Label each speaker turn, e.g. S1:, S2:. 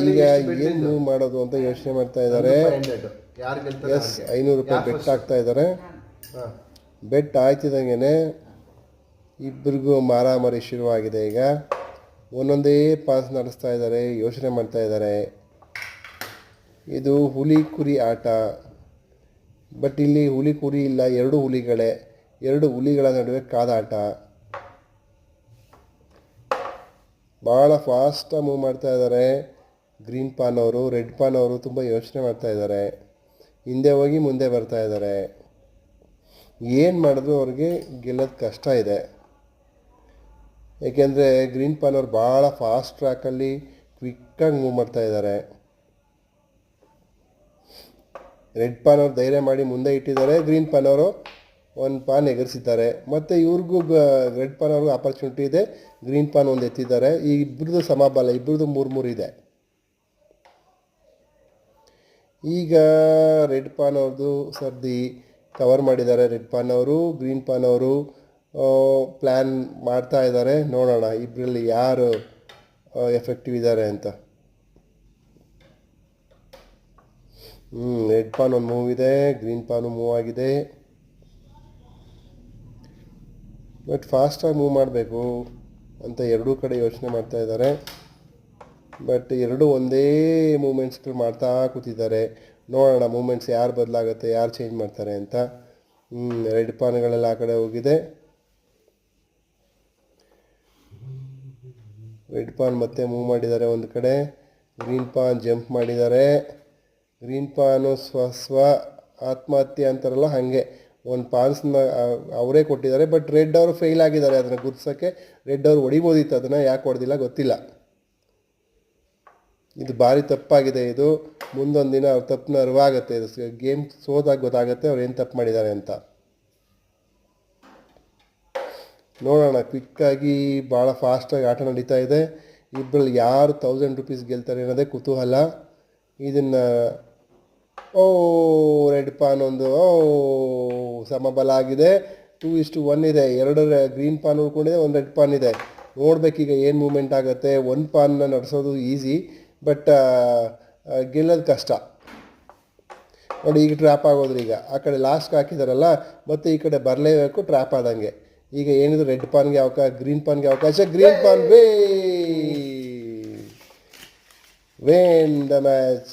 S1: ಈಗ ಏನು ಮೂವ್ ಮಾಡೋದು ಅಂತ ಯೋಚನೆ ಮಾಡ್ತಾ ಇದ್ದಾರೆ. ಎಸ್, 500 ರೂಪಾಯಿ ಬೆಟ್ ಹಾಕ್ತಾ ಇದ್ದಾರೆ. ಬೆಟ್ ಆಯ್ತಿದಂಗೆ ಇಬ್ಬರಿಗೂ ಮಾರಾಮಾರಿ ಶುರುವಾಗಿದೆ. ಈಗ ಒಂದೊಂದೇ ಪಾಸ್ ನಡೆಸ್ತಾ ಇದ್ದಾರೆ, ಯೋಚನೆ ಮಾಡ್ತಾ ಇದ್ದಾರೆ. ಇದು ಹುಲಿ ಕುರಿ ಆಟ. ಬಟ್ ಇಲ್ಲಿ ಹುಲಿ ಕುರಿ ಇಲ್ಲ, ಎರಡು ಹುಲಿಗಳ ನಡುವೆ ಕಾದಾಟ. ಭಾಳ ಫಾಸ್ಟಾಗಿ ಮೂವ್ ಮಾಡ್ತಾ ಇದ್ದಾರೆ ಗ್ರೀನ್ ಪಾನ್ ಅವರು. ರೆಡ್ ಪಾನ್ ಅವರು ತುಂಬ ಯೋಚನೆ ಮಾಡ್ತಾ ಇದ್ದಾರೆ. ಹಿಂದೆ ಹೋಗಿ ಮುಂದೆ ಬರ್ತಾ ಇದ್ದಾರೆ. ಏನು ಮಾಡಿದ್ರು ಅವ್ರಿಗೆ ಗೆಲ್ಲೋದು ಕಷ್ಟ ಇದೆ. ಏಕೆಂದರೆ ಗ್ರೀನ್ ಪಾನ್ ಅವರು ಭಾಳ ಫಾಸ್ಟ್ ಟ್ರ್ಯಾಕಲ್ಲಿ ಕ್ವಿಕ್ಕಾಗಿ ಮೂವ್ ಮಾಡ್ತಾ ಇದ್ದಾರೆ. ರೆಡ್ ಪಾನ್ ಅವರು ಧೈರ್ಯ ಮಾಡಿ ಮುಂದೆ ಇಟ್ಟಿದ್ದಾರೆ. ಗ್ರೀನ್ ಪಾನ್ ಅವರು ಒಂದು ಪಾನ್ ಎಗರಿಸಿದ್ದಾರೆ. ಮತ್ತು ಇವ್ರಿಗೂ ರೆಡ್ ಪಾನ್ ಅವ್ರಿಗೂ ಆಪರ್ಚುನಿಟಿ ಇದೆ. ಗ್ರೀನ್ ಪಾನ್ ಒಂದು ಎತ್ತಿದ್ದಾರೆ. ಈ ಇಬ್ಬರದು ಸಮಬಲ, ಇಬ್ಬರದು 3-3 ಇದೆ. ಈಗ ರೆಡ್ ಪಾನ್ ಅವ್ರದ್ದು ಸರ್ದಿ ಕವರ್ ಮಾಡಿದ್ದಾರೆ ರೆಡ್ ಪಾನ್ ಅವರು. ಗ್ರೀನ್ ಪಾನ್ ಅವರು ಪ್ಲ್ಯಾನ್ ಮಾಡ್ತಾ ಇದ್ದಾರೆ. ನೋಡೋಣ ಇಬ್ಬರಲ್ಲಿ ಯಾರು ಎಫೆಕ್ಟಿವ್ ಇದ್ದಾರೆ ಅಂತ. ರೆಡ್ ಪಾನ್ ಒಂದು ಮೂವ್ ಇದೆ, ಗ್ರೀನ್ ಪಾನು ಮೂವ್ ಆಗಿದೆ. ಬಟ್ ಫಾಸ್ಟಾಗಿ ಮೂವ್ ಮಾಡಬೇಕು ಅಂತ ಎರಡೂ ಕಡೆ ಯೋಚನೆ ಮಾಡ್ತಾ ಇದ್ದಾರೆ. ಬಟ್ ಎರಡೂ ಒಂದೇ ಮೂಮೆಂಟ್ಸ್ಗಳು ಮಾಡ್ತಾ ಕೂತಿದ್ದಾರೆ. ನೋಡೋಣ ಮೂಮೆಂಟ್ಸ್ ಯಾರು ಬದಲಾಗುತ್ತೆ, ಯಾರು ಚೇಂಜ್ ಮಾಡ್ತಾರೆ ಅಂತ. ರೆಡ್ ಪಾನ್ಗಳೆಲ್ಲ ಆ ಕಡೆ ಹೋಗಿದೆ. ರೆಡ್ ಪಾನ್ ಮತ್ತೆ ಮೂವ್ ಮಾಡಿದ್ದಾರೆ ಒಂದು ಕಡೆ. ಗ್ರೀನ್ ಪಾನ್ ಜಂಪ್ ಮಾಡಿದ್ದಾರೆ. ಗ್ರೀನ್ ಪಾನು ಸ್ವ ಆತ್ಮಹತ್ಯೆ ಅಂತಾರಲ್ಲ ಹಾಗೆ ಒಂದು ಪಾನ್ಸ್ನ ಅವರೇ ಕೊಟ್ಟಿದ್ದಾರೆ. ಬಟ್ ರೆಡ್ ಅವರು ಫೇಲ್ ಆಗಿದ್ದಾರೆ ಅದನ್ನು ಗುರ್ಸೋಕ್ಕೆ. ರೆಡ್ ಅವರು ಹೊಡಿಬೋದಿತ್ತು, ಅದನ್ನು ಯಾಕೆ ಹೊಡೆದಿಲ್ಲ ಗೊತ್ತಿಲ್ಲ. ಇದು ಭಾರಿ ತಪ್ಪಾಗಿದೆ. ಇದು ಮುಂದೊಂದು ದಿನ ಅವ್ರ ತಪ್ಪನ್ನ ಅರಿವಾಗುತ್ತೆ. ಇದು ಗೇಮ್ ಸೋದಾಗ ಗೊತ್ತಾಗುತ್ತೆ ಅವ್ರು ಏನು ತಪ್ಪು ಮಾಡಿದ್ದಾರೆ ಅಂತ. ನೋಡೋಣ, ಕ್ವಿಕ್ಕಾಗಿ ಭಾಳ ಫಾಸ್ಟಾಗಿ ಆಟ ನಡೀತಾ ಇದೆ. ಇಬ್ಬರಲ್ಲಿ ಯಾರು 1000 ರೂಪೀಸ್ ಗೆಲ್ತಾರೆ ಅನ್ನೋದೇ ಕುತೂಹಲ. ಇದನ್ನು ರೆಡ್ ಪಾನ್ ಒಂದು ಸಮಬಲ ಆಗಿದೆ. 2:1 ಇದೆ. 2 ಗ್ರೀನ್ ಪಾನ್ ಉಳ್ಕೊಂಡಿದೆ, 1 ರೆಡ್ ಪಾನ್ ಇದೆ. ನೋಡ್ಬೇಕೀಗ ಏನು ಮೂಮೆಂಟ್ ಆಗುತ್ತೆ. 1 ಪಾನ್ನ ನಡೆಸೋದು ಈಸಿ, ಬಟ್ ಗೆಲ್ಲೋದು ಕಷ್ಟ. ನೋಡಿ ಈಗ ಟ್ರ್ಯಾಪ್ ಆಗೋದ್ರು. ಈಗ ಆ ಕಡೆ ಲಾಸ್ಟ್ಗೆ ಹಾಕಿದಾರಲ್ಲ, ಮತ್ತು ಈ ಕಡೆ ಬರಲೇಬೇಕು, ಟ್ರ್ಯಾಪ್ ಆದಂಗೆ. ಈಗ ಏನಿದ್ರು ರೆಡ್ ಪಾನ್ಗೆ ಅವಕಾಶ, ಗ್ರೀನ್ ಪಾನ್ಗೆ ಅವಕಾಶ. Green pawn won the match.